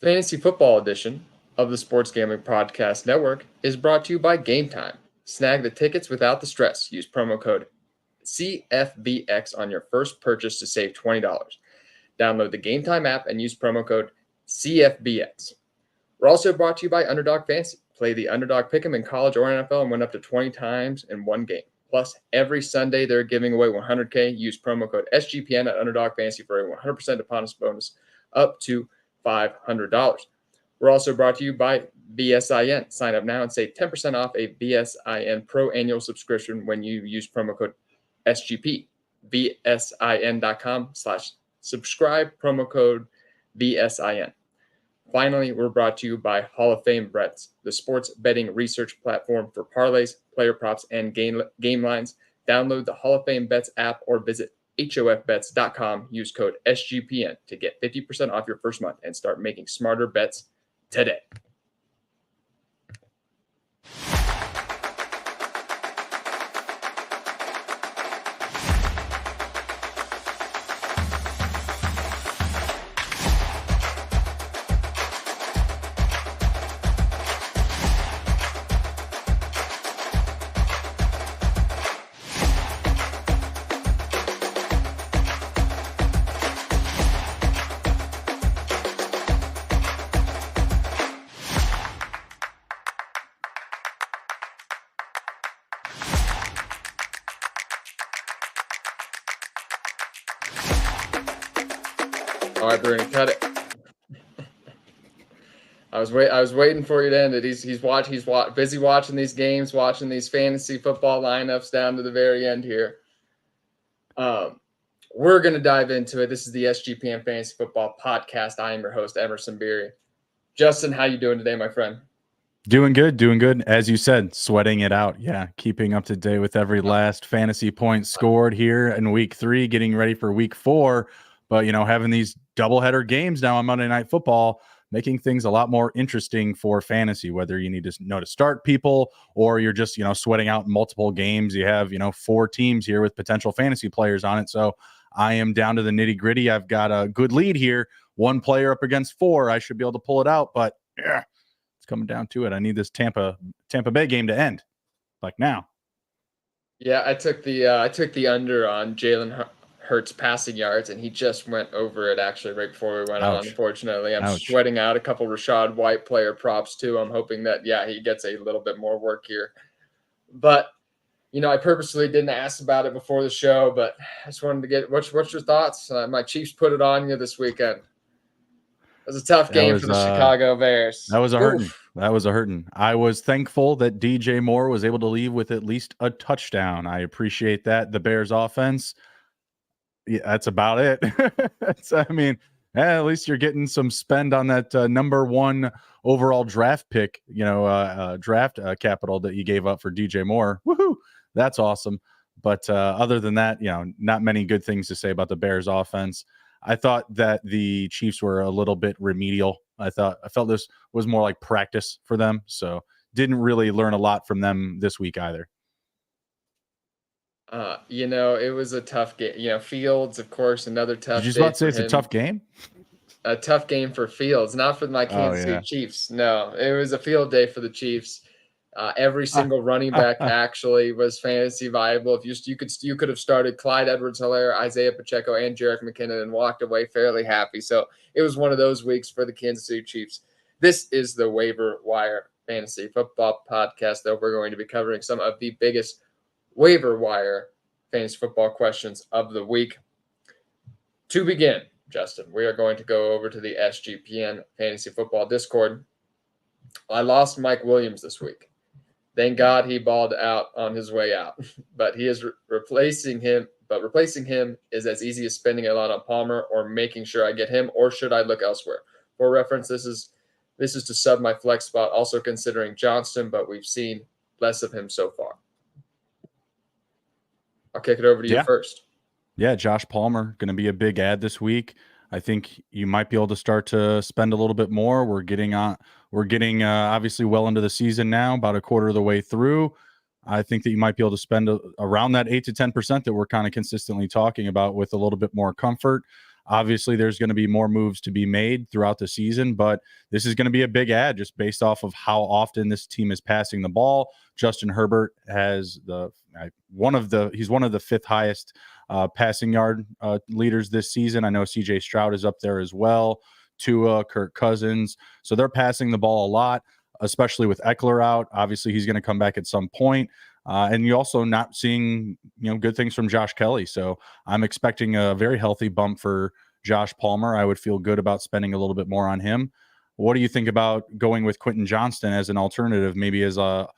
Fantasy Football edition of the Sports Gambling Podcast Network is brought to you by Game Time. Snag the tickets without the stress. Use promo code CFBX on your first purchase to save $20. Download the Game Time app and use promo code CFBX. We're also brought to you by Underdog Fantasy. Play the Underdog Pick'em in college or NFL and win up to 20 times in one game. Plus, every Sunday they're giving away $100K. Use promo code SGPN at Underdog Fantasy for a 100% deposit bonus up to $500. We're also brought to you by BSIN. Sign up now and save 10% off a BSIN Pro annual subscription when you use promo code SGP. BSIN.com/subscribe, promo code BSIN. Finally, we're brought to you by Hall of Fame Bets, the sports betting research platform for parlays, player props, and game lines. Download the Hall of Fame Bets app or visit hofbets.com. Use code SGPN to get 50% off your first month and start making smarter bets today. All right, Bruni, cut it. I was waiting for you to end it. He's busy watching these games, watching these fantasy football lineups down to the very end here. We're gonna dive into it. This is the SGPN Fantasy Football Podcast. I am your host, Emerson Beery. Justin, how you doing today, my friend? Doing good. As you said, sweating it out. Yeah, keeping up to date with every last fantasy point scored here in week 3, getting ready for week 4. But, having these doubleheader games now on Monday Night Football, making things a lot more interesting for fantasy, whether you need to know to start people or you're just, sweating out multiple games. You have, 4 teams here with potential fantasy players on it. So I am down to the nitty gritty. I've got a good lead here. 1 player up against 4. I should be able to pull it out, but yeah, it's coming down to it. I need this Tampa Bay game to end like now. Yeah, I took the under on Jalen Hurts passing yards, and he just went over it actually right before we went on. Unfortunately, I'm sweating out a couple Rachaad White player props too. I'm hoping that he gets a little bit more work here. But I purposely didn't ask about it before the show, but I just wanted to get what's your thoughts? My Chiefs put it on you this weekend. It was a tough game for the Chicago Bears. That was a hurting. I was thankful that DJ Moore was able to leave with at least a touchdown. I appreciate that. The Bears offense. Yeah, that's about it. At least you're getting some spend on that number 1 overall draft pick, draft capital that you gave up for DJ Moore. Woohoo! That's awesome. But other than that, not many good things to say about the Bears offense. I thought that the Chiefs were a little bit remedial. I felt this was more like practice for them. So didn't really learn a lot from them this week either. It was a tough game. Fields, of course, another tough. Did you just about to say it's a tough game? A tough game for Fields, not for my Kansas City Chiefs. No, it was a field day for the Chiefs. Every single running back actually was fantasy viable. If you could have started Clyde Edwards-Helaire, Isaiah Pacheco, and Jerick McKinnon and walked away fairly happy. So it was one of those weeks for the Kansas City Chiefs. This is the Waiver Wire Fantasy Football Podcast, though we're going to be covering some of the biggest waiver wire fantasy football questions of the week. To begin, Justin, we are going to go over to the SGPN Fantasy Football Discord. I lost Mike Williams this week. Thank God he balled out on his way out. But he is replacing him. But replacing him is as easy as spending a lot on Palmer or making sure I get him, or should I look elsewhere? For reference, this is to sub my flex spot, also considering Johnston, but we've seen less of him so far. I'll kick it over to you first. Yeah, Josh Palmer, going to be a big ad this week. I think you might be able to start to spend a little bit more. We're getting obviously well into the season now, about a quarter of the way through. I think that you might be able to spend around that 8 to 10% that we're kind of consistently talking about with a little bit more comfort. Obviously, there's going to be more moves to be made throughout the season, but this is going to be a big add just based off of how often this team is passing the ball. Justin Herbert has he's one of the fifth highest passing yard leaders this season. I know CJ Stroud is up there as well. Tua, Kirk Cousins. So they're passing the ball a lot, especially with Eckler out. Obviously, he's going to come back at some point. And you're also not seeing, good things from Josh Kelly. So I'm expecting a very healthy bump for Josh Palmer. I would feel good about spending a little bit more on him. What do you think about going with Quentin Johnston as an alternative, maybe as a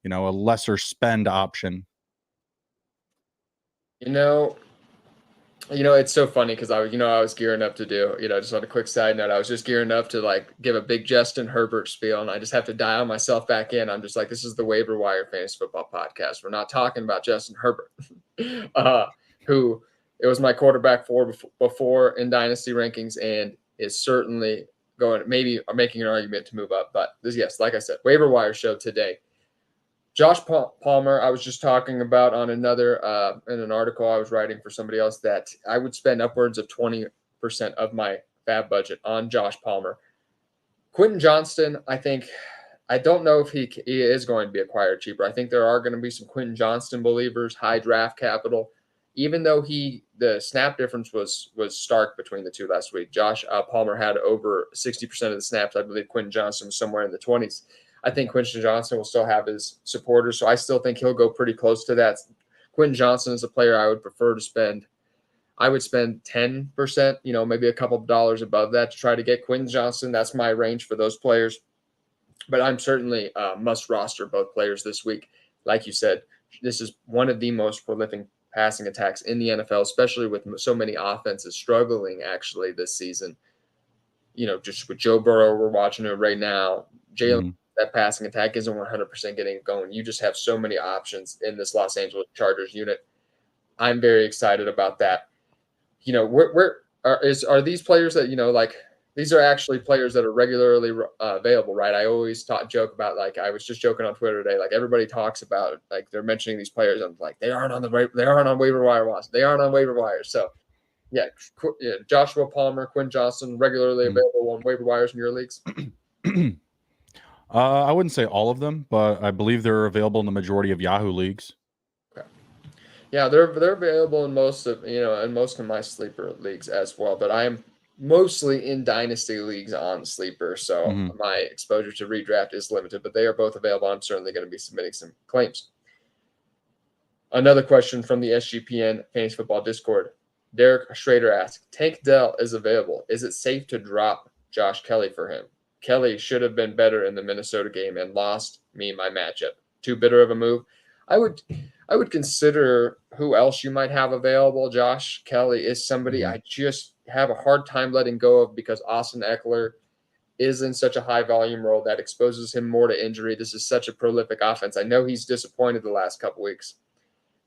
lesser spend option? It's so funny because I was gearing up to do, just on a quick side note, I was just gearing up to give a big Justin Herbert spiel, and I just have to dial myself back in. I'm just like, this is the Waiver Wire Fantasy Football Podcast. We're not talking about Justin Herbert, who it was my quarterback before in dynasty rankings, and is certainly maybe making an argument to move up. But yes, like I said, Waiver Wire show today. Josh Palmer, I was just talking about on another in an article I was writing for somebody else that I would spend upwards of 20% of my FAAB budget on Josh Palmer. Quentin Johnston, I don't know if he is going to be acquired cheaper. I think there are going to be some Quentin Johnston believers, high draft capital, even though the snap difference was stark between the two last week. Josh Palmer had over 60% of the snaps. I believe Quentin Johnston was somewhere in the 20s. I think Quentin Johnston will still have his supporters, so I still think he'll go pretty close to that. Quentin Johnston is a player I would prefer to spend. I would spend 10%, maybe a couple of dollars above that to try to get Quentin Johnston. That's my range for those players. But I'm certainly must roster both players this week. Like you said, this is one of the most prolific passing attacks in the NFL, especially with so many offenses struggling actually this season. Just with Joe Burrow, we're watching it right now. Jalen. That passing attack isn't 100% getting going. You just have so many options in this Los Angeles Chargers unit. I'm very excited about that. Are these players that, these are actually players that are regularly available, right? I always joke about, I was just joking on Twitter today, everybody talks about, they're mentioning these players. I'm like, they aren't on waiver wire watch. They aren't on waiver wire. So yeah, Joshua Palmer, Quinn Johnson, regularly available on waiver wires in your leagues. I wouldn't say all of them, but I believe they're available in the majority of Yahoo leagues. Okay. Yeah, they're available in most of my sleeper leagues as well. But I'm mostly in dynasty leagues on sleeper, so my exposure to redraft is limited. But they are both available. I'm certainly going to be submitting some claims. Another question from the SGPN Fantasy Football Discord. Derek Schrader asks, Tank Dell is available. Is it safe to drop Josh Kelly for him? Kelly should have been better in the Minnesota game and lost me my matchup. Too bitter of a move. I would consider who else you might have available. Josh Kelly is somebody I just have a hard time letting go of because Austin Eckler is in such a high volume role that exposes him more to injury. This is such a prolific offense. I know he's disappointed the last couple weeks.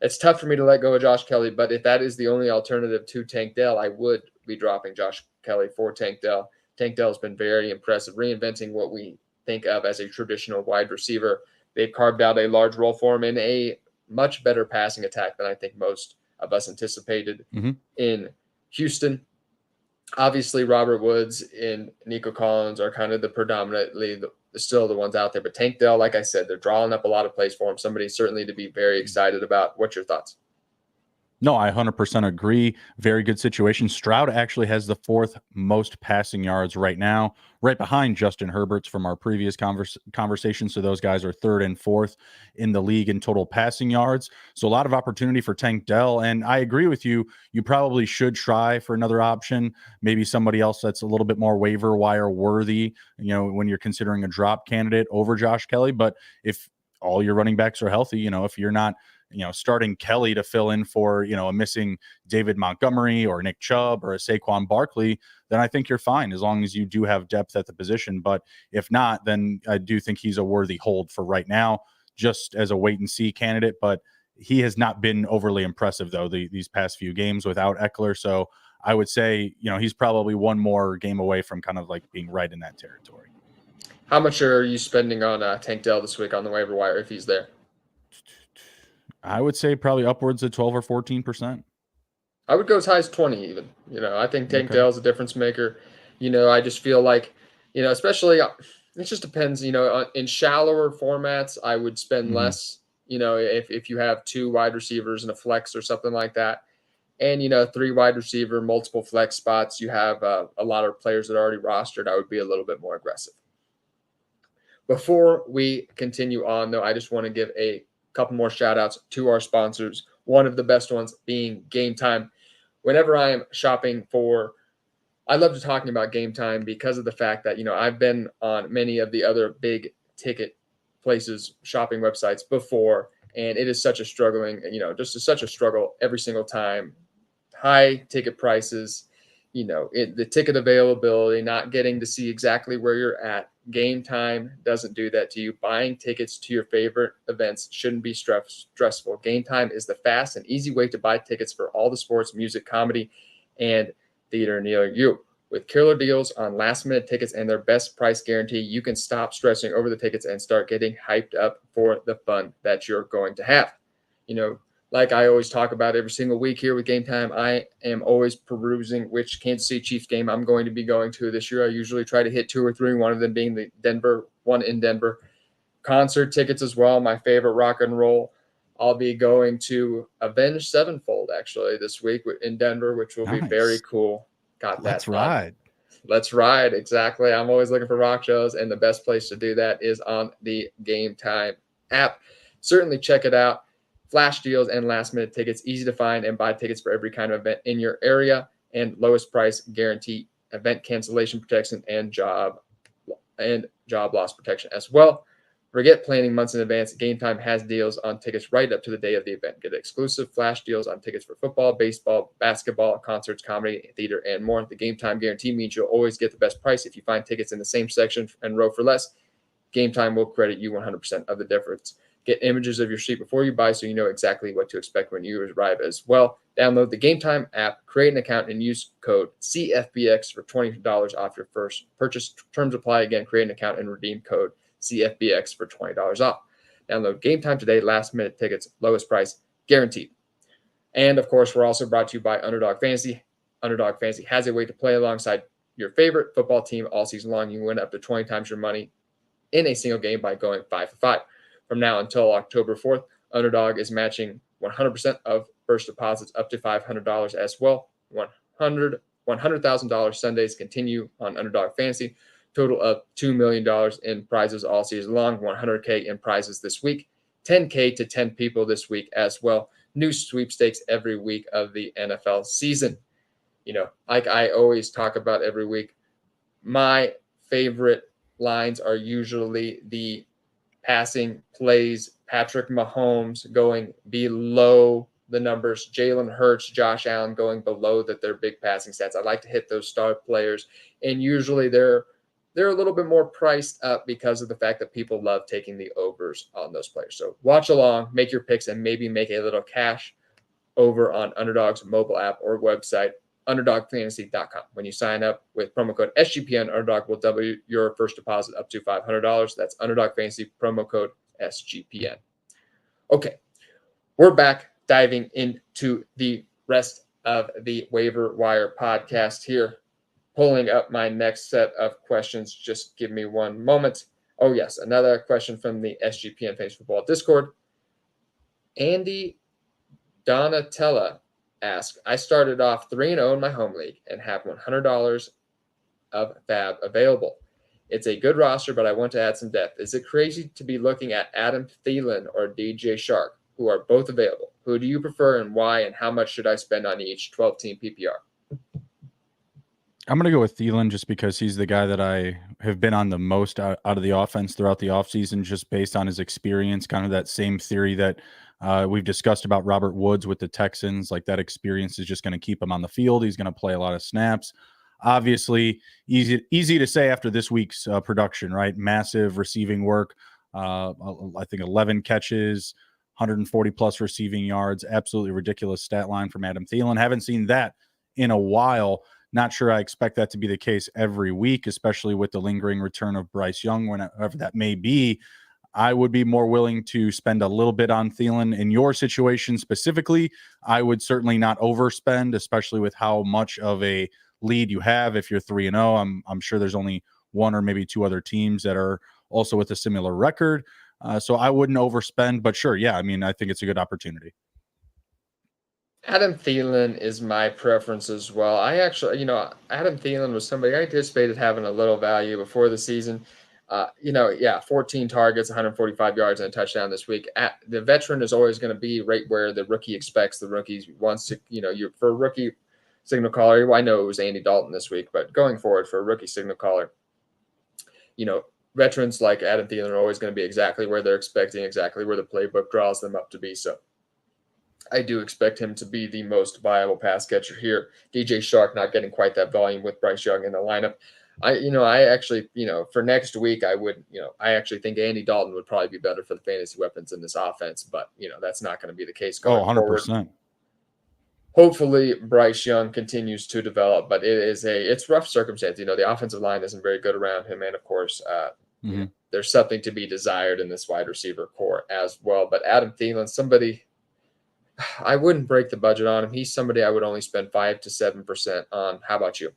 It's tough for me to let go of Josh Kelly, but if that is the only alternative to Tank Dell, I would be dropping Josh Kelly for Tank Dell. Tank Dell has been very impressive, reinventing what we think of as a traditional wide receiver. They've carved out a large role for him in a much better passing attack than I think most of us anticipated in Houston. Obviously, Robert Woods and Nico Collins are kind of still the ones out there. But Tank Dell, like I said, they're drawing up a lot of plays for him. Somebody certainly to be very excited about. What's your thoughts? No, I 100% agree. Very good situation. Stroud actually has the fourth most passing yards right now, right behind Justin Herbert's from our previous conversation. So those guys are third and fourth in the league in total passing yards. So a lot of opportunity for Tank Dell. And I agree with you. You probably should try for another option, maybe somebody else that's a little bit more waiver wire worthy, when you're considering a drop candidate over Josh Kelly. But if all your running backs are healthy, if you're not starting Kelly to fill in for, a missing David Montgomery or Nick Chubb or a Saquon Barkley, then I think you're fine as long as you do have depth at the position. But if not, then I do think he's a worthy hold for right now, just as a wait and see candidate. But he has not been overly impressive, though, these past few games without Eckler. So I would say, he's probably one more game away from kind of being right in that territory. How much are you spending on Tank Dell this week on the waiver wire if he's there? I would say probably upwards of 12 or 14%. I would go as high as 20 even. I think Tank Dell is a difference maker. I just feel like, especially it just depends, in shallower formats, I would spend less, if you have 2 wide receivers and a flex or something like that. And, 3 wide receiver, multiple flex spots, you have a lot of players that are already rostered. I would be a little bit more aggressive. Before we continue on, though, I just want to give a couple more shout outs to our sponsors. One of the best ones being Game Time. Whenever I am shopping I love talking about Game Time because of the fact that, I've been on many of the other big ticket places, shopping websites before, and it is such a such a struggle every single time. High ticket prices, the ticket availability, not getting to see exactly where you're at. Game Time doesn't do that to you. Buying tickets to your favorite events shouldn't be stressful. Game Time is the fast and easy way to buy tickets for all the sports, music, comedy, and theater near you. With killer deals on last-minute tickets and their best price guarantee, you can stop stressing over the tickets and start getting hyped up for the fun that you're going to have. Like I always talk about every single week here with Game Time, I am always perusing which Kansas City Chiefs game I'm going to be going to this year. I usually try to hit 2 or 3, one of them being the Denver one in Denver. Concert tickets as well, my favorite rock and roll. I'll be going to Avenged Sevenfold actually this week in Denver, which will be very cool. Got that. Let's ride. Let's ride. Exactly. I'm always looking for rock shows, and the best place to do that is on the Game Time app. Certainly check it out. Flash deals and last-minute tickets, easy to find and buy tickets for every kind of event in your area, and lowest price guarantee, event cancellation protection, and job loss protection as well. Forget planning months in advance. Game Time has deals on tickets right up to the day of the event. Get exclusive flash deals on tickets for football, baseball, basketball, concerts, comedy, theater, and more. The Game Time guarantee means you'll always get the best price. If you find tickets in the same section and row for less, Game Time will credit you 100% of the difference. Get images of your seat before you buy so you know exactly what to expect when you arrive as well. Download the Game Time app, create an account, and use code CFBX for $20 off your first purchase. Terms apply. Again, create an account and redeem code CFBX for $20 off. Download Game Time today. Last-minute tickets, lowest price, guaranteed. And, of course, we're also brought to you by Underdog Fantasy. Underdog Fantasy has a way to play alongside your favorite football team all season long. You can win up to 20 times your money in a single game by going 5 for 5. From now until October 4th, Underdog is matching 100% of first deposits up to $500 as well. $100,000 Sundays continue on Underdog Fantasy. Total of $2 million in prizes all season long, $100K in prizes this week, $10K to 10 people this week as well. New sweepstakes every week of the NFL season. Like I always talk about every week, my favorite lines are usually the passing plays, Patrick Mahomes going below the numbers, Jalen Hurts, Josh Allen going below their big passing stats. I like to hit those star players, and usually they're a little bit more priced up because of the fact that people love taking the overs on those players. So watch along, make your picks, and maybe make a little cash over on Underdog's mobile app or website, underdogfantasy.com. When you sign up with promo code SGPN, Underdog will double your first deposit up to $500. That's Underdog Fantasy, promo code SGPN. Okay, we're back diving into the rest of the Waiver Wire podcast here. Pulling up my next set of questions. Just give me one moment. Oh, yes, another question from the SGPN Fantasy Football Discord. Andy Donatella asked, I started off 3-0 in my home league and have $100 of FAAB available. It's a good roster, but I want to add some depth. Is it crazy to be looking at Adam Thielen or DJ Shark, who are both available? Who do you prefer and why, and how much should I spend on each 12-team PPR? I'm going to go with Thielen just because he's the guy that I have been on the most out of the offense throughout the offseason, just based on his experience, kind of that same theory that we've discussed about Robert Woods with the Texans. Like, that experience is just going to keep him on the field. He's going to play a lot of snaps. Obviously, easy to say after this week's production, right? Massive receiving work. I think 11 catches, 140 plus receiving yards. Absolutely ridiculous stat line from Adam Thielen. Haven't seen that in a while. Not sure I expect that to be the case every week, especially with the lingering return of Bryce Young, whenever that may be. I would be more willing to spend a little bit on Thielen. In your situation specifically, I would certainly not overspend, especially with how much of a lead you have. If you're 3-0, I'm sure there's only one or maybe two other teams that are also with a similar record. So I wouldn't overspend, but sure. Yeah. I mean, I think it's a good opportunity. Adam Thielen is my preference as well. I actually, Adam Thielen was somebody I anticipated having a little value before the season. 14 targets, 145 yards, and a touchdown this week. The veteran is always going to be right where the rookie expects. The rookie wants to, for a rookie signal caller, I know it was Andy Dalton this week, but going forward for a rookie signal caller, veterans like Adam Thielen are always going to be exactly where they're expecting, exactly where the playbook draws them up to be. So I do expect him to be the most viable pass catcher here. DJ Shark not getting quite that volume with Bryce Young in the lineup. I actually, for next week, I actually think Andy Dalton would probably be better for the fantasy weapons in this offense, but that's not going to be the case going 100%. Forward. Hopefully Bryce Young continues to develop, but it's rough circumstance. The offensive line isn't very good around him. And of course, there's something to be desired in this wide receiver core as well. But Adam Thielen, somebody, I wouldn't break the budget on him. He's somebody I would only spend 5 to 7% on. How about you?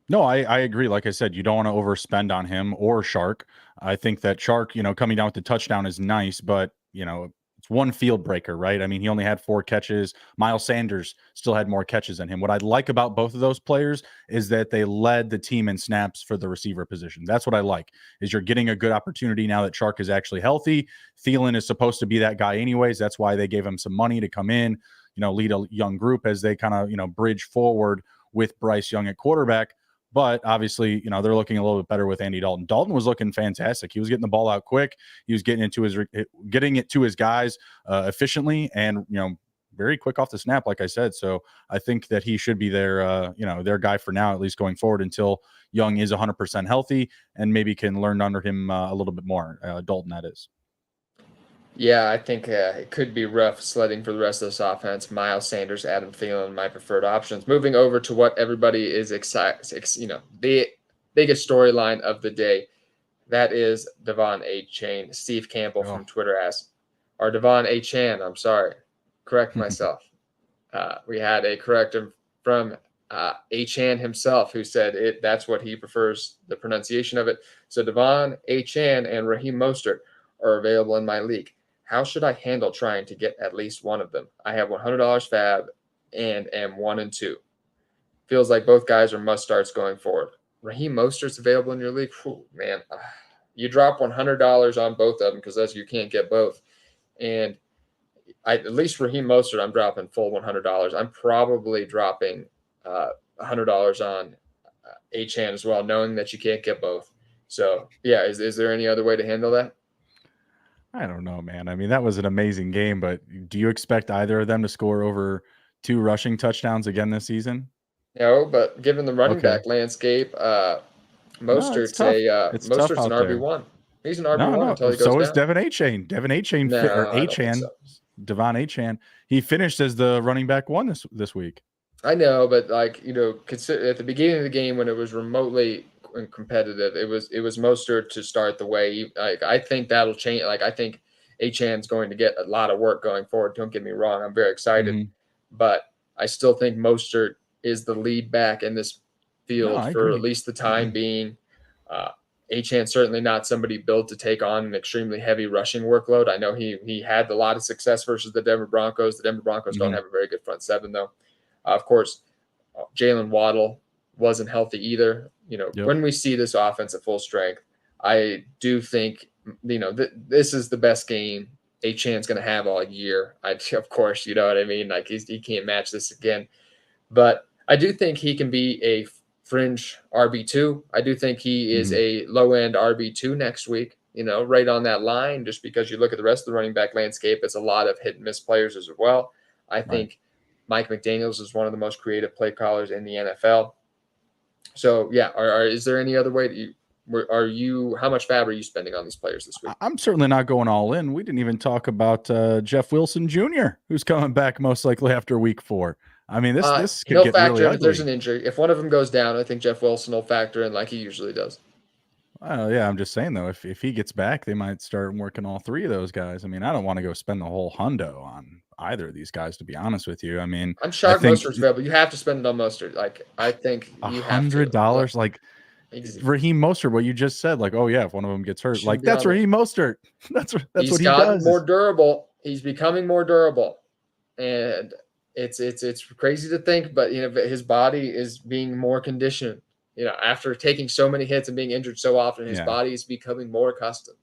No, I agree. Like I said, you don't want to overspend on him or Shark. I think that Shark, coming down with the touchdown is nice, but, it's one field breaker, right? I mean, he only had 4 catches. Miles Sanders still had more catches than him. What I like about both of those players is that they led the team in snaps for the receiver position. That's what I like, is you're getting a good opportunity now that Shark is actually healthy. Thielen is supposed to be that guy anyways. That's why they gave him some money to come in, lead a young group as they kind of, bridge forward with Bryce Young at quarterback. But obviously, they're looking a little bit better with Andy Dalton. Dalton was looking fantastic. He was getting the ball out quick. He was getting it to his guys efficiently and, very quick off the snap, like I said. So I think that he should be their guy for now, at least going forward until Young is 100% healthy and maybe can learn under him a little bit more. Dalton, that is. Yeah, I think it could be rough sledding for the rest of this offense. Miles Sanders, Adam Thielen, my preferred options. Moving over to what everybody is excited, the biggest storyline of the day. That is De'Von Achane. Steve Campbell from Twitter asked, or De'Von Achane, I'm sorry. Correct myself. We had a corrective from Achane himself who said that's what he prefers, the pronunciation of it. So De'Von Achane and Raheem Mostert are available in my league. How should I handle trying to get at least one of them? I have $100 FAAB and am 1 and 2. Feels like both guys are must starts going forward. Raheem Mostert's available in your league. Whew, man, you drop $100 on both of them because you can't get both. And at least Raheem Mostert, I'm dropping full $100. I'm probably dropping $100 on Achane as well, knowing that you can't get both. So yeah, is there any other way to handle that? I don't know, man. I mean, that was an amazing game, but do you expect either of them to score over 2 rushing touchdowns again this season? No, but given the running back landscape, Mostert's an RB1. He's an RB1 until he goes down. So is De'Von Achane. De'Von Achane. He finished as the running back 1 this week. I know, but consider at the beginning of the game when it was remotely competitive, it was Mostert to start the way. I think that'll change. I think Achane's going to get a lot of work going forward. Don't get me wrong, I'm very excited, but I still think Mostert is the lead back in this field for at least the time being. Achane certainly not somebody built to take on an extremely heavy rushing workload. I know he had a lot of success versus the Denver Broncos. The Denver Broncos don't have a very good front seven though. Of course, Jalen Waddle wasn't healthy either. When we see this offense at full strength, I do think, this is the best game Achane's going to have all year. Of course, you know what I mean? He can't match this again. But I do think he can be a fringe RB2. I do think he is a low-end RB2 next week, right on that line, just because you look at the rest of the running back landscape, it's a lot of hit-and-miss players as well. I think Mike McDaniels is one of the most creative play callers in the NFL. So, yeah, is there any other way how much FAAB are you spending on these players this week? I'm certainly not going all in. We didn't even talk about Jeff Wilson Jr., who's coming back most likely after week 4. I mean, this could get really ugly. If there's an injury. If one of them goes down, I think Jeff Wilson will factor in like he usually does. Yeah, I'm just saying though, if he gets back, they might start working all three of those guys. I mean, I don't want to go spend the whole hundo on either of these guys, to be honest with you. I mean, I'm I shocked think Mostert's available. You have to spend it on Mostert. Like, I think you have to. $100, like Easy. Raheem Mostert, what you just said, like, oh yeah, if one of them gets hurt, like that's Raheem Mostert. That's what he does. More durable. He's becoming more durable, and it's crazy to think, but his body is being more conditioned. After taking so many hits and being injured so often, his body is becoming more accustomed.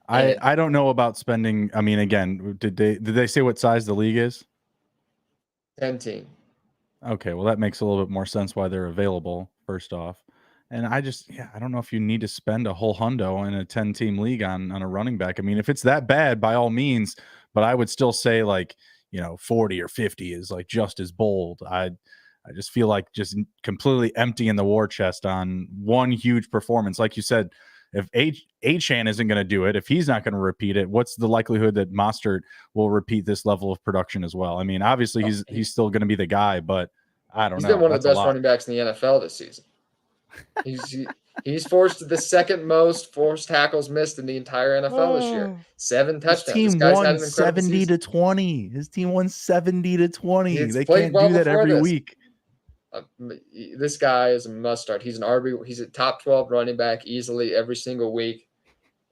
I don't know about spending. I mean, again, did they say what size the league is? 10 team. Okay, well that makes a little bit more sense why they're available. First off, and I don't know if you need to spend a whole hundo in a 10-team league on a running back. I mean, if it's that bad, by all means, but I would still say 40 or 50 is like just as bold. I just feel like just completely emptying the war chest on one huge performance. Like you said, if Achane isn't going to do it, if he's not going to repeat it, what's the likelihood that Mostert will repeat this level of production as well? I mean, obviously he's still going to be the guy, but I don't know. He's been one of the best running backs in the NFL this season. He's forced the second most forced tackles missed in the entire NFL this year. 7 touchdowns. His team won 70-20. His team won 70-20. They can't do that every week. This guy is a must start. He's an RB. He's a top 12 running back easily every single week.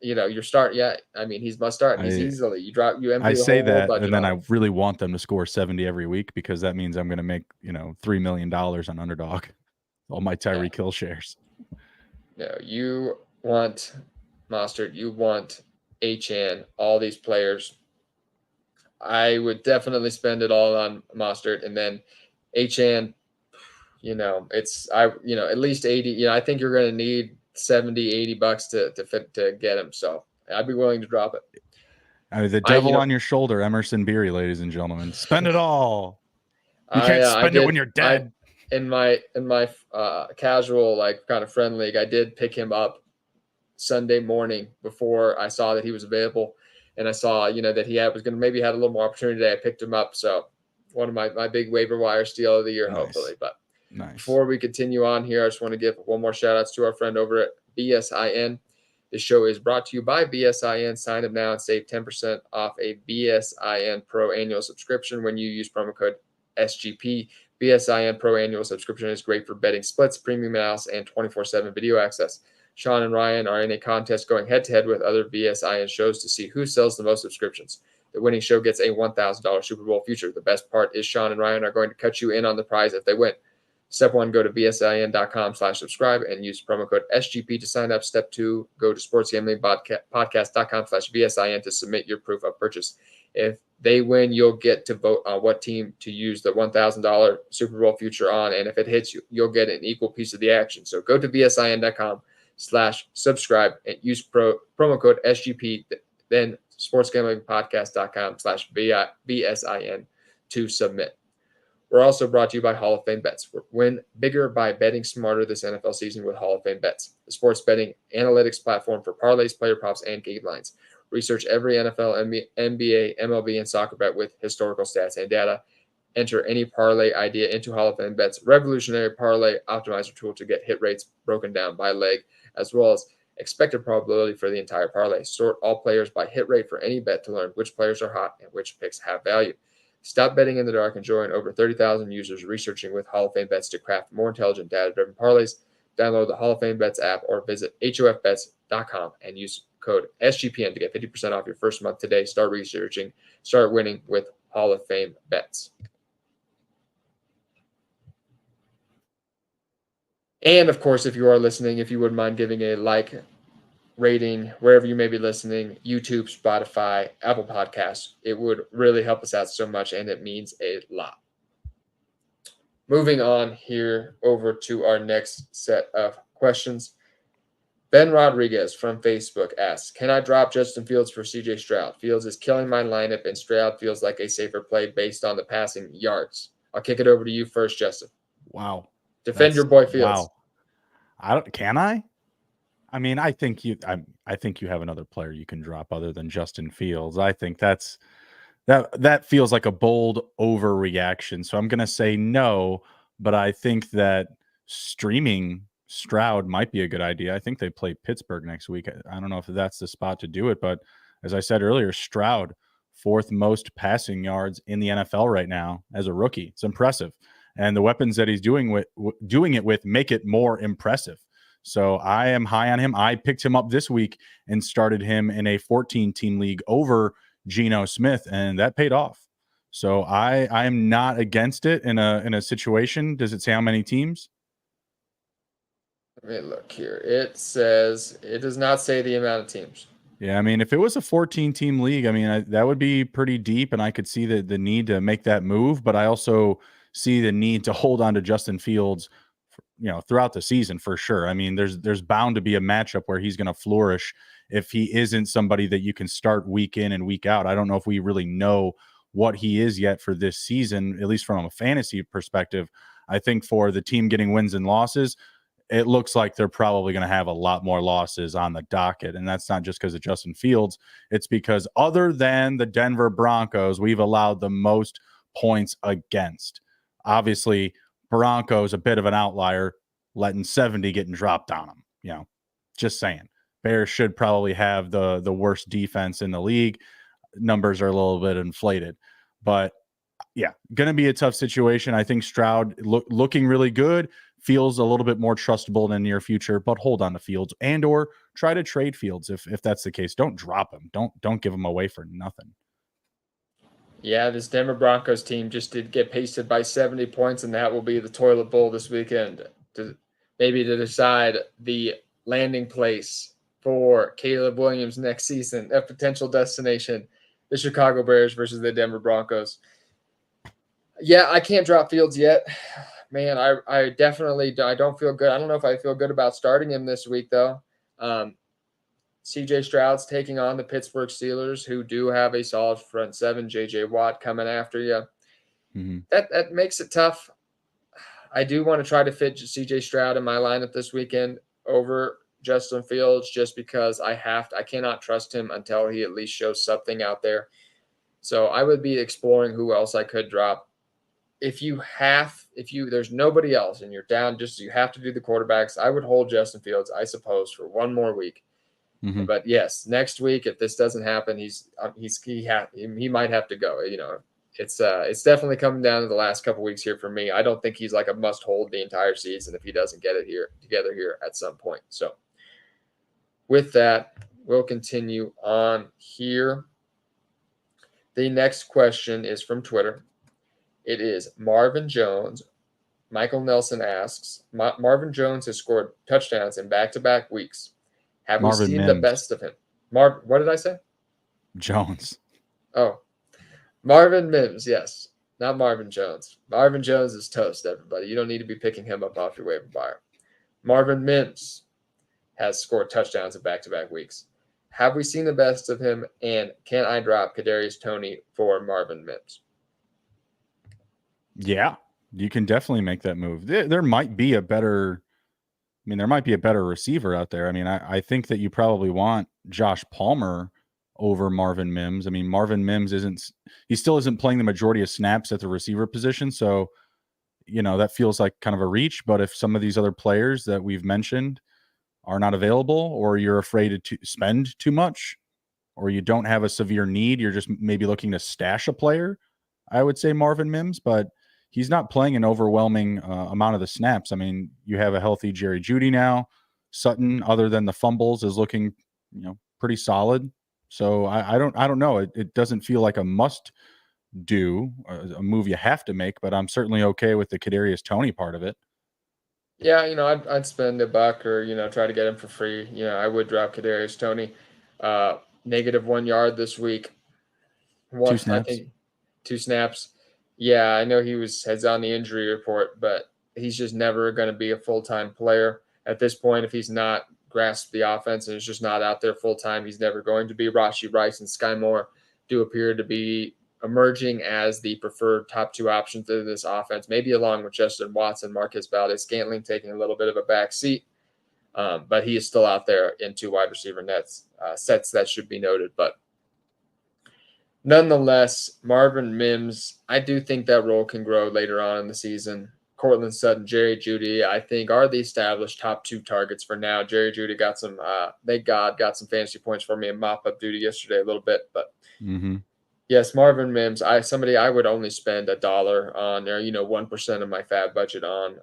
Your start. Yeah, I mean, he's must start. He's easily. You empty I the say whole that, budget and then I really want them to score 70 every week because that means I'm going to make $3 million on Underdog. All my Tyreek Hill shares. No, you want Mostert. You want Achane. All these players. I would definitely spend it all on Mostert, and then Achane. At least 80. I think you're going to need $70-$80 to get him. So I'd be willing to drop it. I mean, the devil on your shoulder, Emerson Beery, ladies and gentlemen. Spend it all. You can't spend it when you're dead. In my casual, kind of friend league, I did pick him up Sunday morning before I saw that he was available, and I saw that he was going to maybe had a little more opportunity today. I picked him up, so one of my big waiver wire steal of the year, hopefully. But before we continue on here, I just want to give one more shout outs to our friend over at BSIN. This show is brought to you by BSIN. Sign up now and save 10% off a BSIN Pro annual subscription when you use promo code SGP. BSIN Pro annual subscription is great for betting splits, premium analysis, and 24/7 video access. Sean and Ryan are in a contest going head-to-head with other BSIN shows to see who sells the most subscriptions. The winning show gets a $1,000 Super Bowl future. The best part is Sean and Ryan are going to cut you in on the prize if they win. Step 1, go to bsin.com/subscribe and use promo code SGP to sign up. Step 2, go to sportsgamblingpodcast.com/BSIN to submit your proof of purchase. If they win, you'll get to vote on what team to use the $1,000 Super Bowl future on. And if it hits, you'll get an equal piece of the action. So go to bsin.com/subscribe and use promo code SGP, then sportsgamblingpodcast.com/BSIN to submit. We're also brought to you by Hall of Fame Bets. Win bigger by betting smarter this NFL season with Hall of Fame Bets, the sports betting analytics platform for parlays, player props, and game lines. Research every NFL, NBA, MLB, and soccer bet with historical stats and data. Enter any parlay idea into Hall of Fame Bets' revolutionary parlay optimizer tool to get hit rates broken down by leg, as well as expected probability for the entire parlay. Sort all players by hit rate for any bet to learn which players are hot and which picks have value. Stop betting in the dark and join over 30,000 users researching with Hall of Fame Bets to craft more intelligent, data-driven parlays. Download the Hall of Fame Bets app or visit hofbets.com and use code SGPN to get 50% off your first month today. Start researching, start winning with Hall of Fame Bets. And, of course, if you are listening, if you wouldn't mind giving a like, rating, wherever you may be listening, YouTube, Spotify, Apple Podcasts, it would really help us out so much, and it means a lot. Moving on here over to our next set of questions. Ben Rodriguez from Facebook asks, can I drop Justin Fields for CJ Stroud? Fields is killing my lineup, and Stroud feels like a safer play based on the passing yards. I'll kick it over to you first, Justin. Wow. Defend your boy Fields. Wow. Can I? I mean, I think you have another player you can drop other than Justin Fields. I think that feels like a bold overreaction. So I'm going to say no, but I think that streaming Stroud might be a good idea. I think they play Pittsburgh next week. I don't know if that's the spot to do it, but as I said earlier, Stroud, 4th most passing yards in the NFL right now as a rookie. It's impressive. And the weapons that he's doing it with make it more impressive. So I am high on him. I picked him up this week and started him in a 14-team league over Geno Smith, and that paid off. So I am not against it in a situation. Does it say how many teams? Let me look here. It does not say the amount of teams. Yeah, I mean, if it was a 14-team league, I mean, that would be pretty deep, and I could see the need to make that move. But I also see the need to hold on to Justin Fields, throughout the season for sure. I mean, there's bound to be a matchup where he's going to flourish if he isn't somebody that you can start week in and week out. I don't know if we really know what he is yet for this season, at least from a fantasy perspective. I think for the team getting wins and losses, it looks like they're probably going to have a lot more losses on the docket. And that's not just because of Justin Fields. It's because other than the Denver Broncos, we've allowed the most points against. Obviously, Broncos a bit of an outlier, letting 70 getting dropped on them. Just saying. Bears should probably have the worst defense in the league. Numbers are a little bit inflated. But, yeah, going to be a tough situation. I think Stroud looking really good. Feels a little bit more trustable in the near future, but hold on to Fields and or try to trade Fields if that's the case. Don't drop him. Don't give him away for nothing. Yeah, this Denver Broncos team just did get pasted by 70 points, and that will be the toilet bowl this weekend to decide the landing place for Caleb Williams next season, a potential destination, the Chicago Bears versus the Denver Broncos. Yeah, I can't drop Fields yet. Man, I definitely don't feel good. I don't know if I feel good about starting him this week, though. CJ Stroud's taking on the Pittsburgh Steelers, who do have a solid front seven. JJ Watt coming after you. Mm-hmm. That makes it tough. I do want to try to fit CJ Stroud in my lineup this weekend over Justin Fields just because I cannot trust him until he at least shows something out there. So I would be exploring who else I could drop. If there's nobody else and you're down, you have to do the quarterbacks, I would hold Justin Fields, I suppose, for one more week. Mm-hmm. But yes, next week, if this doesn't happen, he might have to go. It's definitely coming down to the last couple weeks here for me. I don't think he's like a must hold the entire season if he doesn't get it together here at some point. So with that, we'll continue on here. The next question is from Twitter. It is Marvin Jones. Michael Nelson asks, Marvin Jones has scored touchdowns in back-to-back weeks. Have we seen the best of him? What did I say? Jones. Oh, Marvin Mims, yes. Not Marvin Jones. Marvin Jones is toast, everybody. You don't need to be picking him up off your waiver wire. Marvin Mims has scored touchdowns in back-to-back weeks. Have we seen the best of him, and can I drop Kadarius Toney for Marvin Mims? Yeah, you can definitely make that move. There might be a better receiver out there. I mean, I think that you probably want Josh Palmer over Marvin Mims. I mean, Marvin Mims still isn't playing the majority of snaps at the receiver position. So, that feels like kind of a reach. But if some of these other players that we've mentioned are not available, or you're afraid to spend too much, or you don't have a severe need, you're just maybe looking to stash a player, I would say Marvin Mims, but he's not playing an overwhelming amount of the snaps. I mean, you have a healthy Jerry Jeudy now. Sutton, other than the fumbles, is looking, pretty solid. So I don't know. It doesn't feel like a must do, a move you have to make, but I'm certainly okay with the Kadarius Toney part of it. Yeah, I'd spend $1 or try to get him for free. I would drop Kadarius Toney. -1 yard this week. 2 snaps. I think 2 snaps. Yeah, I know he's on the injury report, but he's just never going to be a full-time player at this point. If he's not grasped the offense and is just not out there full-time, he's never going to be. Rashee Rice and Sky Moore do appear to be emerging as the preferred top 2 options in this offense, maybe along with Justin Watson, Marcus Valdes-Scantling taking a little bit of a back seat. But he is still out there in 2 wide receiver sets that should be noted. But nonetheless, Marvin Mims, I do think that role can grow later on in the season. Of Cortland Sutton, Jerry Jeudy, I think are the established top 2 targets for now. Jerry Jeudy got some, thank God, got some fantasy points for me in mop-up duty yesterday a little bit. But yes, Marvin Mims, somebody I would only spend $1 on, or 1% of my FAAB budget on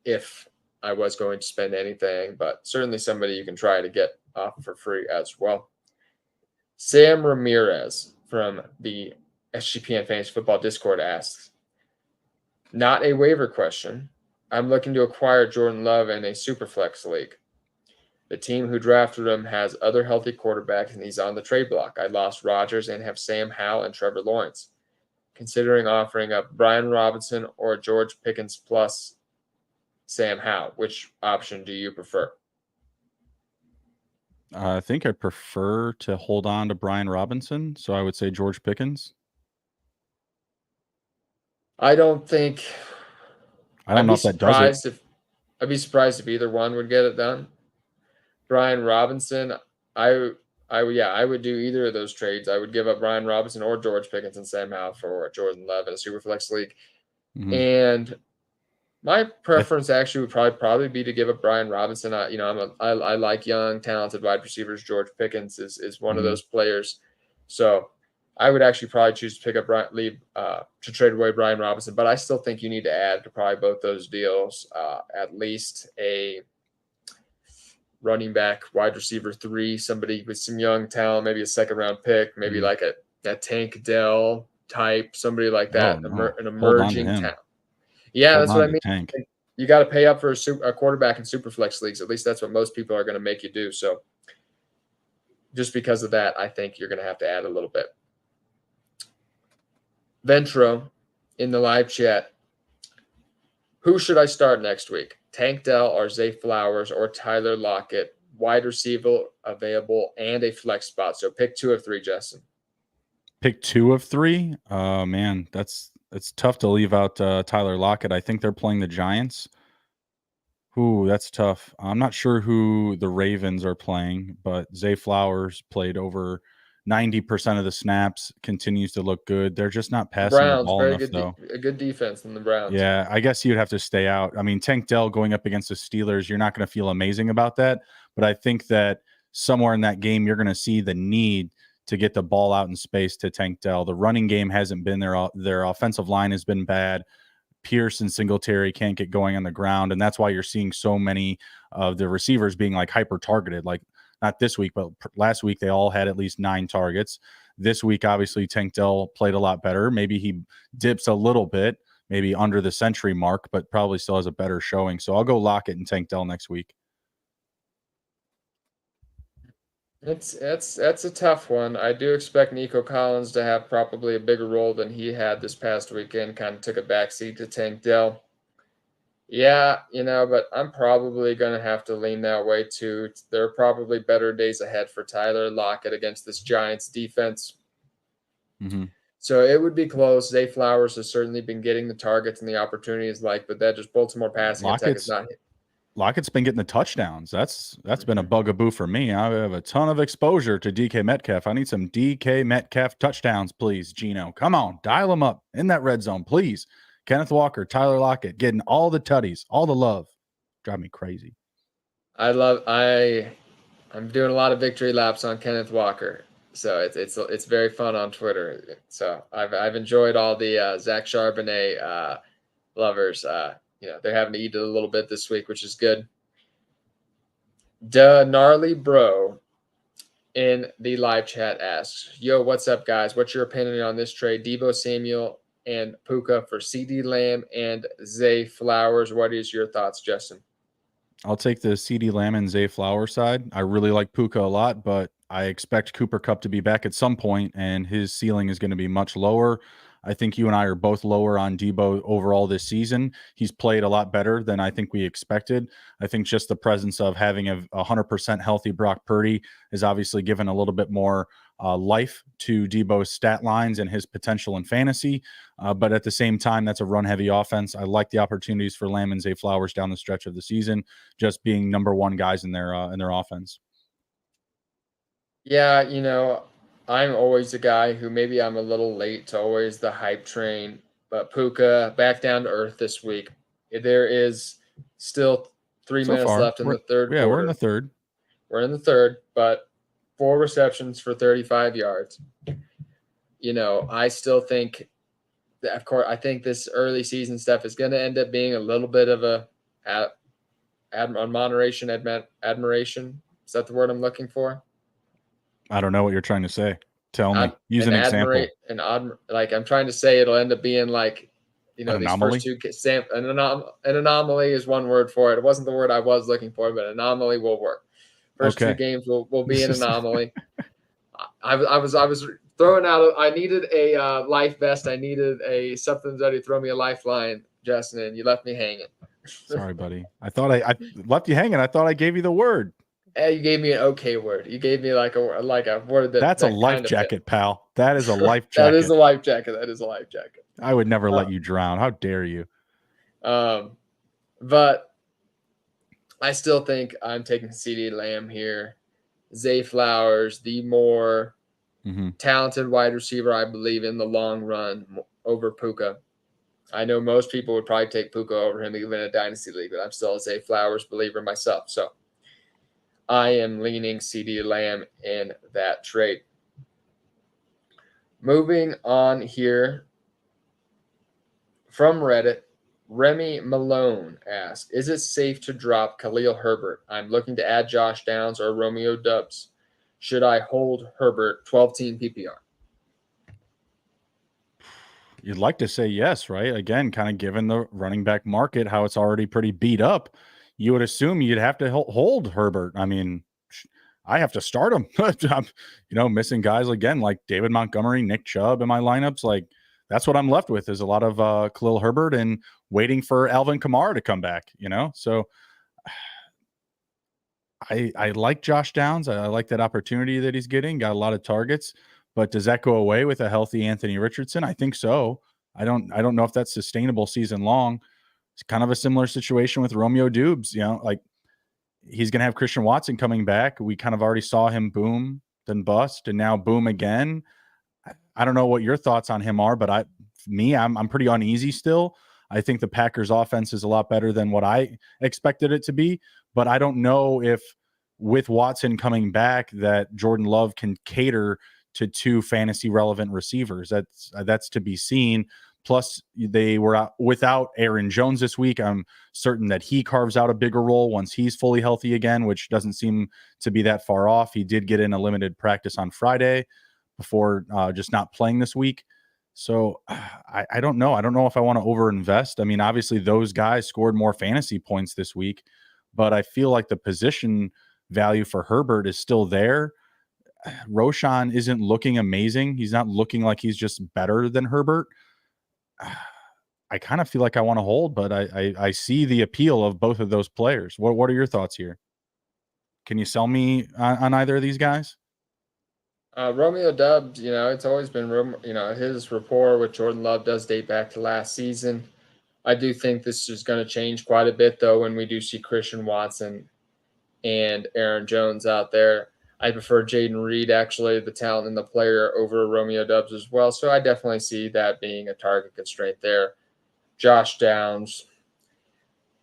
if I was going to spend anything. But certainly somebody you can try to get off for free as well. Sam Ramirez from the SGPN Fantasy Football Discord asks, not a waiver question. I'm looking to acquire Jordan Love in a Superflex league. The team who drafted him has other healthy quarterbacks, and he's on the trade block. I lost Rodgers and have Sam Howell and Trevor Lawrence. Considering offering up Brian Robinson or George Pickens plus Sam Howell, which option do you prefer? I think I prefer to hold on to Brian Robinson, so I would say George Pickens. I don't think. I don't know if that does it. I'd be surprised if either one would get it done. Brian Robinson, I would do either of those trades. I would give up Brian Robinson or George Pickens and Sam Howell for Jordan Love in a Superflex league. And my preference actually would probably be to give up Brian Robinson. I like young, talented wide receivers. George Pickens is one of those players. So I would actually probably choose to pick up to trade away Brian Robinson, but I still think you need to add to probably both those deals at least a running back, wide receiver 3, somebody with some young talent, maybe a second-round pick, maybe like a Tank Dell type, somebody like that, an emerging talent. Yeah, that's what I mean. Tank. You got to pay up for a quarterback in Superflex leagues. At least that's what most people are going to make you do. So just because of that, I think you're going to have to add a little bit. Ventro in the live chat. Who should I start next week? Tank Dell or Zay Flowers or Tyler Lockett? Wide receiver available and a flex spot. So pick 2 of 3, Justin. Pick 2 of 3? Man, it's tough to leave out Tyler Lockett. I think they're playing the Giants. Ooh, that's tough. I'm not sure who the Ravens are playing, but Zay Flowers played over 90% of the snaps, continues to look good. They're just not passing the ball enough, though. A good defense in the Browns. Yeah, I guess you'd have to stay out. I mean, Tank Dell going up against the Steelers, you're not going to feel amazing about that. But I think that somewhere in that game, you're going to see the need to get the ball out in space to Tank Dell. The running game hasn't been there. Their offensive line has been bad. Pierce and Singletary can't get going on the ground, and that's why you're seeing so many of the receivers being like hyper targeted. Like not this week, but last week they all had at least 9 targets. This week, obviously, Tank Dell played a lot better. Maybe he dips a little bit, maybe under the century mark, but probably still has a better showing. So I'll go Lockett and Tank Dell next week. That's a tough one. I do expect Nico Collins to have probably a bigger role than he had this past weekend. Kind of took a backseat to Tank Dell. Yeah, but I'm probably going to have to lean that way too. There are probably better days ahead for Tyler Lockett against this Giants defense. So it would be close. Zay Flowers has certainly been getting the targets and the opportunities, but that just Baltimore passing attack is not hit. Lockett's been getting the touchdowns. That's been a bugaboo for me. I have a ton of exposure to DK Metcalf. I need some DK Metcalf touchdowns, please, Gino. Come on, dial them up in that red zone, please. Kenneth Walker, Tyler Lockett, getting all the tutties, all the love. Drive me crazy. I'm doing a lot of victory laps on Kenneth Walker, so it's very fun on Twitter. So I've enjoyed all the Zach Charbonnet lovers. They're having to eat it a little bit this week, which is good. Gnarly Bro in the live chat asks, yo, what's up, guys? What's your opinion on this trade? Deebo Samuel and Puka for CD Lamb and Zay Flowers. What is your thoughts, Justin? I'll take the CD Lamb and Zay Flowers side. I really like Puka a lot, but I expect Cooper Kupp to be back at some point, and his ceiling is going to be much lower. I think you and I are both lower on Deebo overall this season. He's played a lot better than I think we expected. I think just the presence of having a 100% healthy Brock Purdy is obviously given a little bit more life to Deebo's stat lines and his potential in fantasy. But at the same time, that's a run-heavy offense. I like the opportunities for Lamb and Zay Flowers down the stretch of the season, just being number one guys in their offense. Yeah, I'm always a guy who maybe I'm a little late to always the hype train, but Puka back down to earth this week. There is still 3 minutes left in the third quarter. Yeah, we're in the third. We're in the third, but 4 receptions for 35 yards. I still think that, of course, I think this early season stuff is going to end up being a little bit of a admiration. Is that the word I'm looking for? I don't know what you're trying to say. Tell me. Use an example. I'm trying to say it'll end up being like, an these anomaly? first two an anomaly is one word for it. It wasn't the word I was looking for, but anomaly will work. First two games will be an anomaly. I was throwing out. I needed a life vest. I needed something ready to throw me a lifeline, Justin, and you left me hanging. Sorry, buddy. I thought I left you hanging. I thought I gave you the word. You gave me an okay word. You gave me like a word that's a life jacket, pal. That is a life jacket. That is a life jacket. That is a life jacket. I would never let you drown. How dare you? But I still think I'm taking CeeDee Lamb here. Zay Flowers, the more talented wide receiver, I believe, in the long run over Puka. I know most people would probably take Puka over him even in a dynasty league, but I'm still a Zay Flowers believer myself. So I am leaning CeeDee Lamb in that trade. Moving on here from Reddit, Remy Malone asks, is it safe to drop Khalil Herbert? I'm looking to add Josh Downs or Romeo Doubs. Should I hold Herbert 12-team PPR? You'd like to say yes, right? Again, kind of given the running back market, how it's already pretty beat up, you would assume you'd have to hold Herbert. I mean, I have to start him. I'm, missing guys again like David Montgomery, Nick Chubb in my lineups. Like, that's what I'm left with is a lot of Khalil Herbert and waiting for Alvin Kamara to come back, So I like Josh Downs. I like that opportunity that he's getting. Got a lot of targets. But does that go away with a healthy Anthony Richardson? I think so. I don't know if that's sustainable season long. It's kind of a similar situation with Romeo Doubs. Like he's going to have Christian Watson coming back. We kind of already saw him boom, then bust, and now boom again. I don't know what your thoughts on him are, but I'm pretty uneasy still. I think the Packers offense is a lot better than what I expected it to be, but I don't know if with Watson coming back that Jordan Love can cater to two fantasy relevant receivers. That's to be seen. Plus they were out without Aaron Jones this week. I'm certain that he carves out a bigger role once he's fully healthy again, which doesn't seem to be that far off. He did get in a limited practice on Friday before just not playing this week. So I don't know. I don't know if I want to overinvest. I mean, obviously those guys scored more fantasy points this week, but I feel like the position value for Herbert is still there. Roshan isn't looking amazing. He's not looking like he's just better than Herbert. I kind of feel like I want to hold, but I see the appeal of both of those players. What are your thoughts here? Can you sell me on either of these guys? Romeo Doubs, it's always been, his rapport with Jordan Love does date back to last season. I do think this is going to change quite a bit, though, when we do see Christian Watson and Aaron Jones out there. I prefer Jaden Reed, actually, the talent and the player, over Romeo Doubs as well. So I definitely see that being a target constraint there. Josh Downs,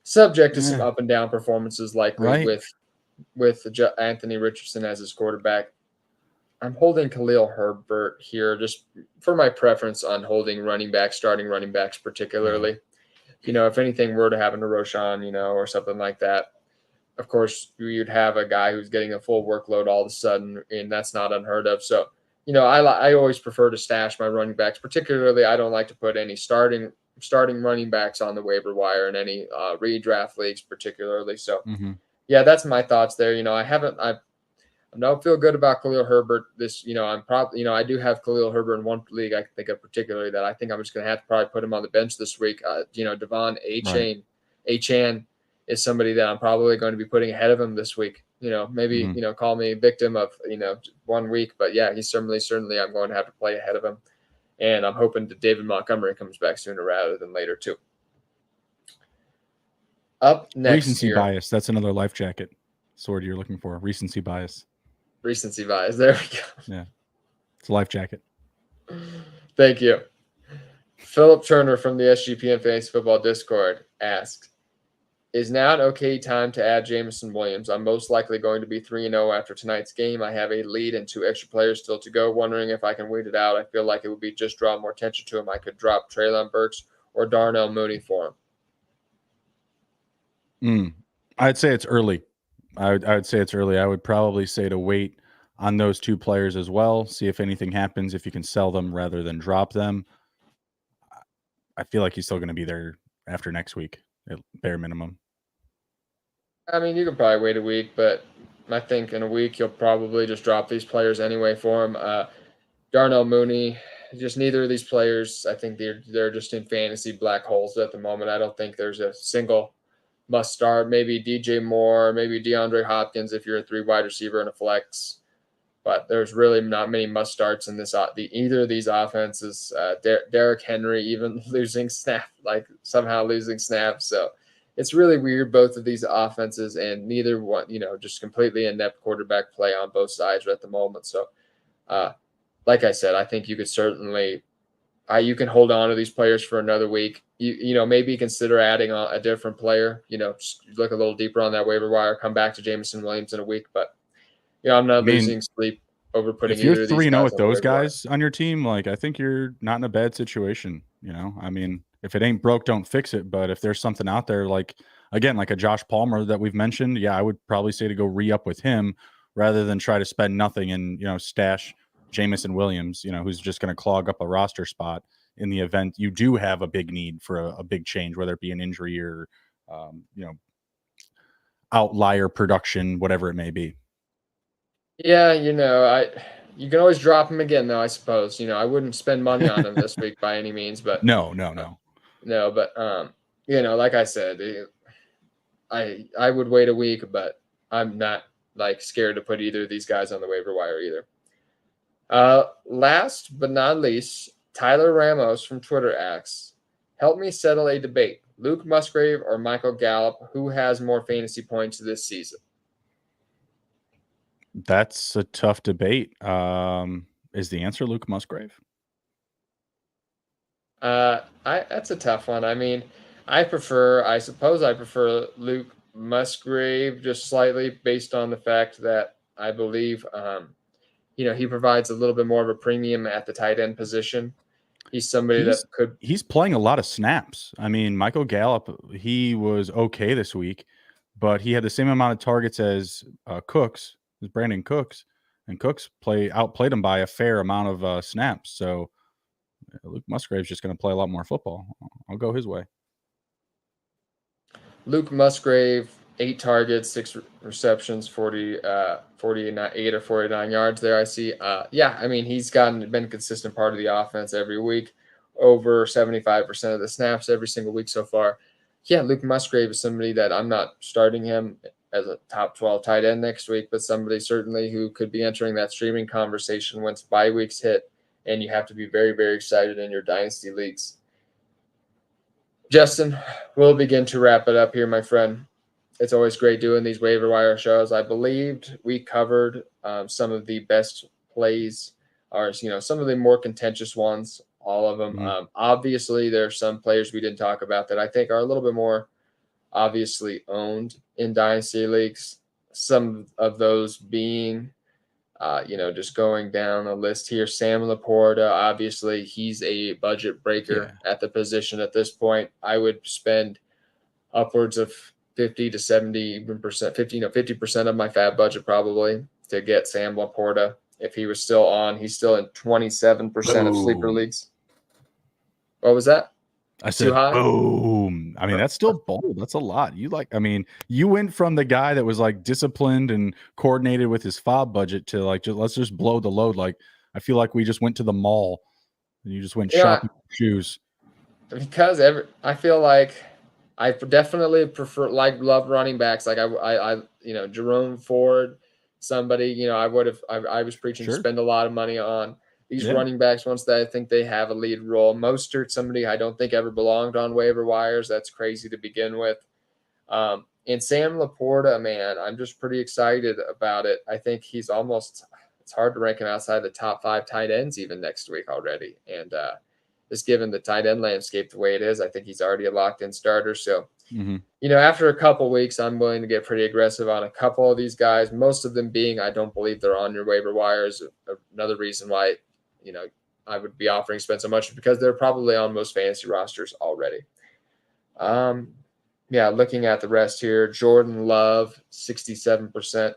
subject to some up and down performances, likely with Anthony Richardson as his quarterback. I'm holding Khalil Herbert here just for my preference on holding starting running backs particularly. If anything were to happen to Roshan, or something like that, of course, you'd have a guy who's getting a full workload all of a sudden, and that's not unheard of. So, I always prefer to stash my running backs. Particularly, I don't like to put any starting running backs on the waiver wire in any redraft leagues, particularly. So, yeah, that's my thoughts there. I don't feel good about Khalil Herbert. I do have Khalil Herbert in one league I can think of particularly that I think I'm just going to have to probably put him on the bench this week. De'Von Achane is somebody that I'm probably going to be putting ahead of him this week. Maybe, call me victim of, 1 week, but yeah, he's certainly I'm going to have to play ahead of him. And I'm hoping that David Montgomery comes back sooner rather than later too. Up next, recency bias. That's another life jacket sword you're looking for. Recency bias. Recency bias. There we go. Yeah. It's a life jacket. Thank you. Philip Turner from the SGPN Fantasy Football Discord asks, is now an okay time to add Jameson Williams? I'm most likely going to be 3-0 after tonight's game. I have a lead and 2 extra players still to go. Wondering if I can wait it out. I feel like it would be just draw more attention to him. I could drop Treylon Burks or Darnell Mooney for him. I'd say it's early. I would say it's early. I would probably say to wait on those 2 players as well. See if anything happens, if you can sell them rather than drop them. I feel like he's still going to be there after next week, at bare minimum. I mean, you can probably wait a week, but I think in a week you'll probably just drop these players anyway for him. Darnell Mooney, just neither of these players. I think they're just in fantasy black holes at the moment. I don't think there's a single must start. Maybe DJ Moore, maybe DeAndre Hopkins if you're a 3 wide receiver and a flex. But there's really not many must starts in this either of these offenses. Derek Henry even somehow losing snaps. So it's really weird, both of these offenses, and neither one, just completely inept quarterback play on both sides at the moment. So, like I said, I think you could certainly you can hold on to these players for another week. Maybe consider adding a different player. Just look a little deeper on that waiver wire. Come back to Jameson Williams in a week, but I'm not losing sleep over putting either of these guys. If you're 3-0 with those guys on your team, I think you're not in a bad situation. If it ain't broke, don't fix it. But if there's something out there, like a Josh Palmer that we've mentioned, I would probably say to go re-up with him rather than try to spend nothing and, stash Jameson Williams, who's just going to clog up a roster spot in the event you do have a big need for a big change, whether it be an injury or, outlier production, whatever it may be. Yeah, you can always drop him again, though, I suppose. I wouldn't spend money on him this week by any means, but no. But like I said, I would wait a week, but I'm not scared to put either of these guys on the waiver wire either. Last but not least, Tyler Ramos from Twitter asks, help me settle a debate. Luke Musgrave or Michael Gallup, who has more fantasy points this season? That's a tough debate. Is the answer Luke Musgrave? That's a tough one. I mean, I suppose I prefer Luke Musgrave just slightly based on the fact that I believe, he provides a little bit more of a premium at the tight end position. He's somebody he's playing a lot of snaps. I mean, Michael Gallup, he was okay this week, but he had the same amount of targets as Cooks, as Brandon Cooks, and Cooks outplayed him by a fair amount of snaps. So Luke Musgrave's just going to play a lot more football. I'll go his way. Luke Musgrave, 8 targets, 6 receptions, 48 or 49 yards there. I see. He's been a consistent part of the offense every week, over 75% of the snaps every single week so far. Yeah, Luke Musgrave is somebody that I'm not starting him as a top 12 tight end next week, but somebody certainly who could be entering that streaming conversation once bye weeks hit, and you have to be very, very excited in your dynasty leagues. Justin, we'll begin to wrap it up here, my friend. It's always great doing these waiver wire shows. I believed we covered some of the best plays, or some of the more contentious ones, all of them. Mm-hmm. Obviously, there are some players we didn't talk about that I think are a little bit more obviously owned in dynasty leagues. Some of those being, just going down the list here. Sam Laporta, obviously, he's a budget breaker at the position at this point. I would spend upwards of 50 to 70%, 50% of my FAAB budget probably to get Sam Laporta. If he was still on, he's still in 27% of sleeper leagues. What was that? I said, boom. I mean, that's still bold. That's a lot. You went from the guy that was disciplined and coordinated with his FAAB budget to let's just blow the load. I feel like we just went to the mall and you just went shopping for shoes. Because I feel like I definitely prefer, love running backs. Jerome Ford, somebody, I was preaching to spend a lot of money on. These running backs, once I think they have a lead role. Mostert, somebody I don't think ever belonged on waiver wires. That's crazy to begin with. And Sam Laporta, man, I'm just pretty excited about it. I think he's it's hard to rank him outside the top 5 tight ends even next week already. And just given the tight end landscape the way it is. I think he's already a locked-in starter. So, after a couple weeks, I'm willing to get pretty aggressive on a couple of these guys, most of them being I don't believe they're on your waiver wires. Another reason why, I would be offering spend so much because they're probably on most fantasy rosters already. Looking at the rest here, Jordan Love, 67%.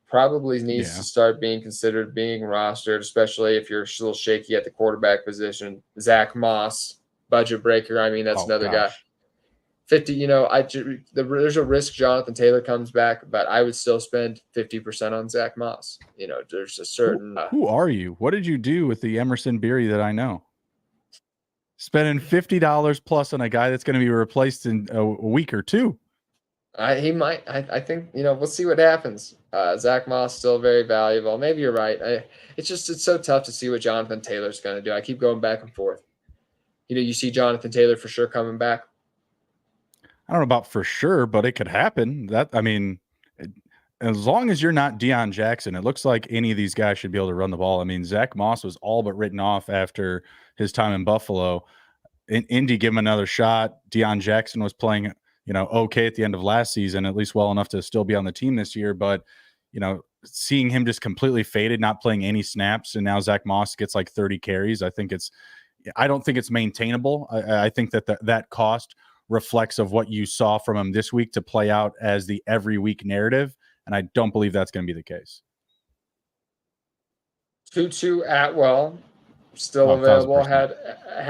Probably needs to start being considered being rostered, especially if you're a little shaky at the quarterback position. Zach Moss, budget breaker. I mean, that's another guy. 50, there's a risk Jonathan Taylor comes back, but I would still spend 50% on Zach Moss. There's a certain. Who are you? What did you do with the Emerson Beery that I know? Spending $50 plus on a guy that's going to be replaced in a week or two. He might. I think, we'll see what happens. Zach Moss still very valuable. Maybe you're right. It's so tough to see what Jonathan Taylor's going to do. I keep going back and forth. You see Jonathan Taylor for sure coming back. I don't know about for sure, but it could happen. As long as you're not Deion Jackson, it looks like any of these guys should be able to run the ball. I mean, Zach Moss was all but written off after his time in Buffalo. Indy gave him another shot. Deion Jackson was playing, okay at the end of last season, at least well enough to still be on the team this year. But, seeing him just completely faded, not playing any snaps, and now Zach Moss gets like 30 carries. I don't think it's maintainable. I think that cost reflects of what you saw from him this week to play out as the every week narrative. And I don't believe that's going to be the case. Tutu Atwell still available. Had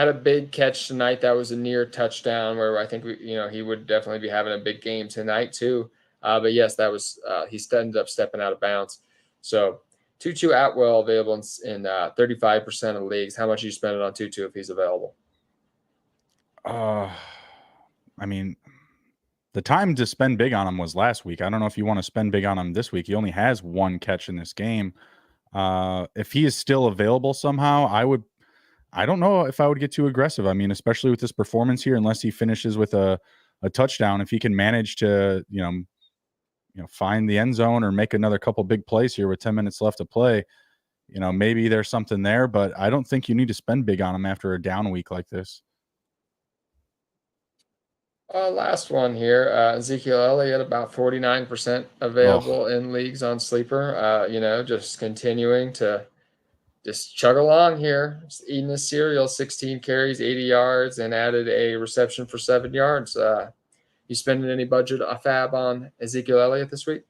a big catch tonight. That was a near touchdown where I think he would definitely be having a big game tonight too. But yes, that was he ended up stepping out of bounds. So Tutu Atwell available in 35% of leagues. How much are you spending on Tutu if he's available? I mean, the time to spend big on him was last week. I don't know if you want to spend big on him this week. He only has one catch in this game. If he is still available somehow, I don't know if I would get too aggressive. I mean, especially with this performance here, unless he finishes with a touchdown, if he can manage to, find the end zone or make another couple big plays here with 10 minutes left to play, maybe there's something there, but I don't think you need to spend big on him after a down week like this. Last one here, Ezekiel Elliott, about 49% available in leagues on Sleeper. Just continuing to just chug along here, just eating his cereal. 16 carries, 80 yards, and added a reception for 7 yards. You spending any budget FAAB on Ezekiel Elliott this week?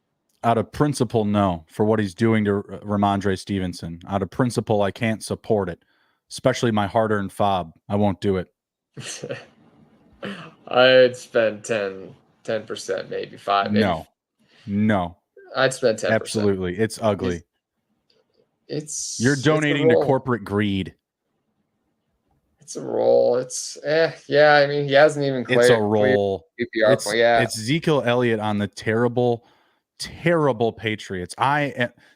Out of principle, no. For what he's doing to Ramondre Stevenson, out of principle, I can't support it. Especially my hard-earned FAAB, I won't do it. I'd spend 10%, maybe 5%. Maybe. No. I'd spend 10%. Absolutely. It's ugly. You're donating to corporate greed. It's a roll. I mean, he hasn't even cleared. It's a roll. It's Ezekiel Elliott on the terrible Patriots.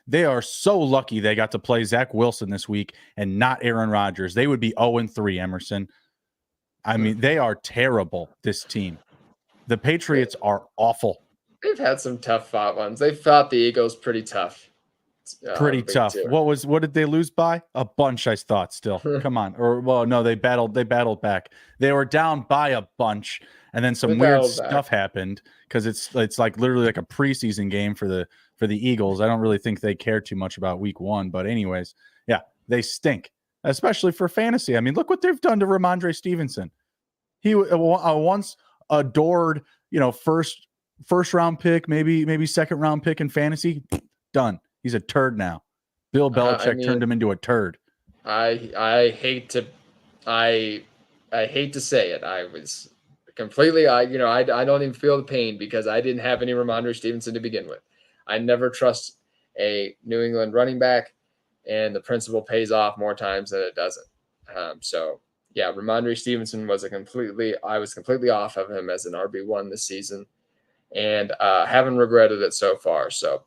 They are so lucky they got to play Zach Wilson this week and not Aaron Rodgers. They would be 0-3, Emerson. I mean, they are terrible, this team. The Patriots are awful. They've had some tough fought ones. They fought the Eagles pretty tough. Pretty tough. Too. What did they lose by? A bunch, I thought, still. Come on. No, they battled back. They were down by a bunch, and then some weird stuff happened because it's like literally like a preseason game for the Eagles. I don't really think they care too much about week 1, but anyways, yeah, they stink. Especially for fantasy. I mean, look what they've done to Ramondre Stevenson. He once adored, first round pick, maybe second round pick in fantasy. Done. He's a turd now. Bill Belichick turned him into a turd. I hate to say it. I was completely. I don't even feel the pain because I didn't have any Ramondre Stevenson to begin with. I never trust a New England running back. And the principle pays off more times than it doesn't. Ramondre Stevenson I was completely off of him as an RB1 this season and haven't regretted it so far. So,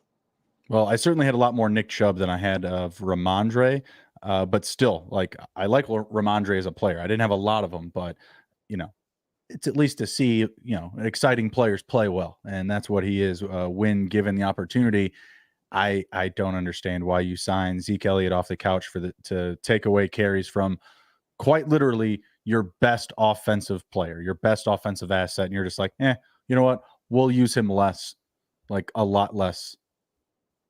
well, I certainly had a lot more Nick Chubb than I had of Ramondre, but still, I like Ramondre as a player. I didn't have a lot of them, but, it's at least to see, exciting players play well. And that's what he is when given the opportunity. I don't understand why you signed Zeke Elliott off the couch to take away carries from quite literally your best offensive player, your best offensive asset, and you're just like, you know what? We'll use him less, like a lot less.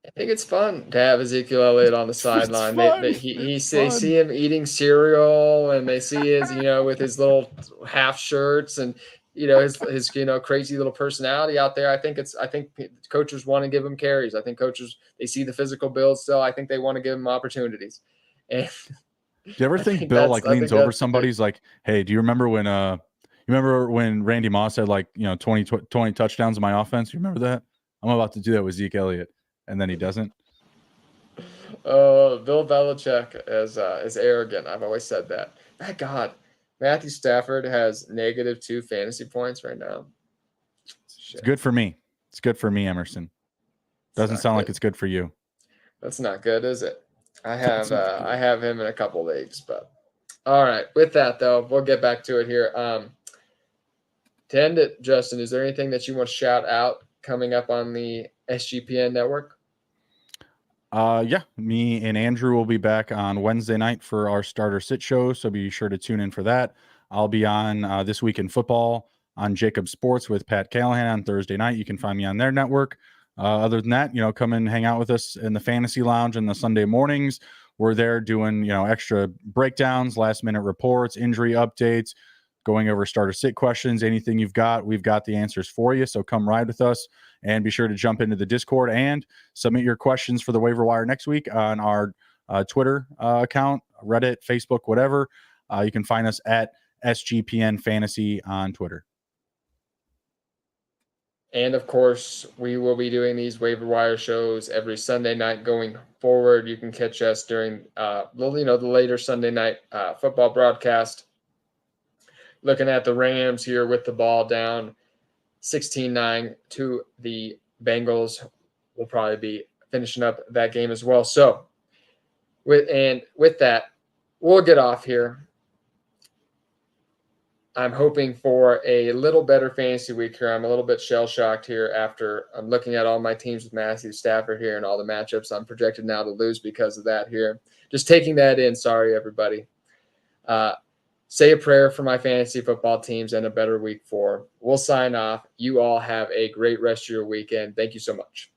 I think it's fun to have Ezekiel Elliott on the sideline. They see him eating cereal, and they see his, with his little half shirts and his crazy little personality out there. I think coaches want to give him carries. I think coaches, they see the physical build still. I think they want to give him opportunities. And do you ever think Bill leans over somebody's like, hey, do you remember when Randy Moss had 20 touchdowns in my offense? You remember that? I'm about to do that with Zeke Elliott. And then he doesn't. Bill Belichick is arrogant. I've always said that. My God, Matthew Stafford has -2 fantasy points right now. It's good for me. It's good for me, Emerson. Doesn't sound like it's good for you. That's not good, is it? I have him in a couple leagues, but all right. With that though, we'll get back to it here. To end it, Justin, is there anything that you want to shout out coming up on the SGPN network? Yeah, me and Andrew will be back on Wednesday night for our starter sit show, so be sure to tune in for that. I'll be on This Week in Football on Jacob Sports with Pat Callahan on Thursday night. You can find me on their network. Other than that, come and hang out with us in the Fantasy Lounge on the Sunday mornings. We're there doing, extra breakdowns, last-minute reports, injury updates, going over starter sit questions. Anything you've got, we've got the answers for you, so come ride with us. And be sure to jump into the Discord and submit your questions for the waiver wire next week on our Twitter account, Reddit, Facebook, whatever. You can find us at SGPN Fantasy on Twitter. And of course, we will be doing these waiver wire shows every Sunday night going forward. You can catch us during the later Sunday night football broadcast. Looking at the Rams here with the ball down 16-9 to the Bengals. We'll probably be finishing up that game as well. So with that, we'll get off here. I'm hoping for a little better fantasy week here. I'm a little bit shell-shocked here after I'm looking at all my teams with Matthew Stafford here and all the matchups I'm projected now to lose because of that here. Just taking that in. Sorry, everybody. Say a prayer for my fantasy football teams and a better week 4. We'll sign off. You all have a great rest of your weekend. Thank you so much.